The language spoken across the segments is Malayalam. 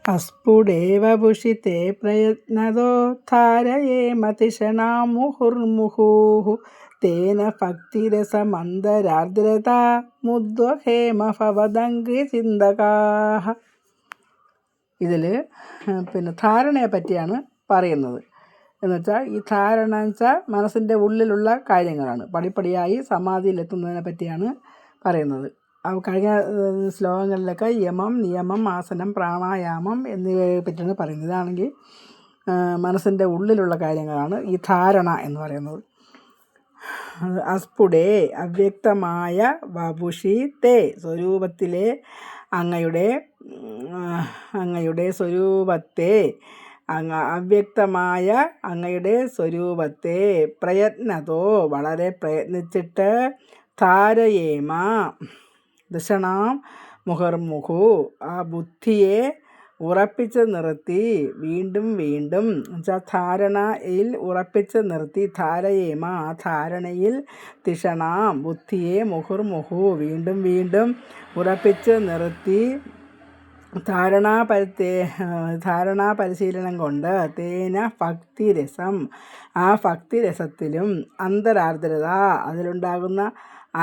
अस्फुटेव भूषिते प्रयत्नतो धारयेमतिषणां मुहुर्मुहुः तेन भक्तिरसमन्दरार्द्रता मुद्वहेम ഭവദംഘ്രിചിന്തകാः. ഇതിൽ ധാരണയെ പറ്റിയാണ് പറയുന്നത്. എന്നുവെച്ചാൽ ഈ ധാരണ വെച്ചാൽ മനസ്സിൻ്റെ ഉള്ളിലുള്ള കാര്യങ്ങളാണ്. പടിപ്പടിയായി സമാധിയിലെത്തുന്നതിനെ പറ്റിയാണ് പറയുന്നത്. കഴിഞ്ഞ ശ്ലോകങ്ങളിലൊക്കെ യമം, നിയമം, ആസനം, പ്രാണായാമം എന്നിവയെ പറ്റിയാണ് പറയുന്നത്. ഇതാണെങ്കിൽ മനസ്സിൻ്റെ ഉള്ളിലുള്ള കാര്യങ്ങളാണ് ഈ ധാരണ എന്ന് പറയുന്നത്. അസ്ഫുടേ അവ്യക്തമായ വപുഷി തേ സ്വരൂപത്തിലെ അങ്ങയുടെ സ്വരൂപത്തെ അവ്യക്തമായ അങ്ങയുടെ സ്വരൂപത്തെ പ്രയത്നതോ വളരെ പ്രയത്നിച്ചിട്ട് ധാരയേമ ദശണാം മുഹർമുഹു ആ ബുദ്ധിയെ ഉറപ്പിച്ച് നിർത്തി വീണ്ടും വീണ്ടും എന്നുവെച്ചാൽ ധാരണയിൽ ഉറപ്പിച്ച് നിർത്തി ധാരയേമ ആ ധാരണയിൽ തിഷണാം ബുദ്ധിയെ മുഹുർമുഹു വീണ്ടും വീണ്ടും ഉറപ്പിച്ച് നിർത്തി ധാരണാ പരിശീലനം കൊണ്ട് തേന ഭക്തിരസം ആ ഭക്തിരസത്തിലും അന്തരാർദ്രത അതിലുണ്ടാകുന്ന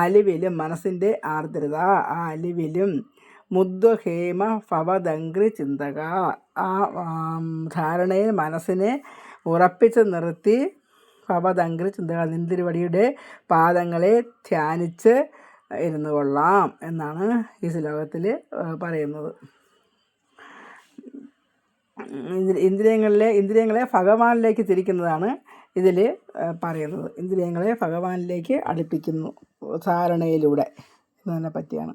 അലിവിലും മനസ്സിൻ്റെ ആർദ്രത ആ അലിവിലും മുദ്വഹേമ ഭവദംഘ്രിചിന്തക ആ ധാരണയിൽ മനസ്സിനെ ഉറപ്പിച്ച് നിർത്തി ഭവദംഘ്രിചിന്തക നിന്തിരുവടിയുടെ പാദങ്ങളെ ധ്യാനിച്ച് ഇരുന്നു കൊള്ളാം എന്നാണ് ഈ ശ്ലോകത്തിൽ പറയുന്നത്. ഇന്ദ്രിയങ്ങളെ ഭഗവാനിലേക്ക് തിരിക്കുന്നതാണ് ഇതിൽ പറയുന്നത്. ഇന്ദ്രിയങ്ങളെ ഭഗവാനിലേക്ക് അടുപ്പിക്കുന്നു ധാരണയിലൂടെ എന്നതിനെ പറ്റിയാണ്.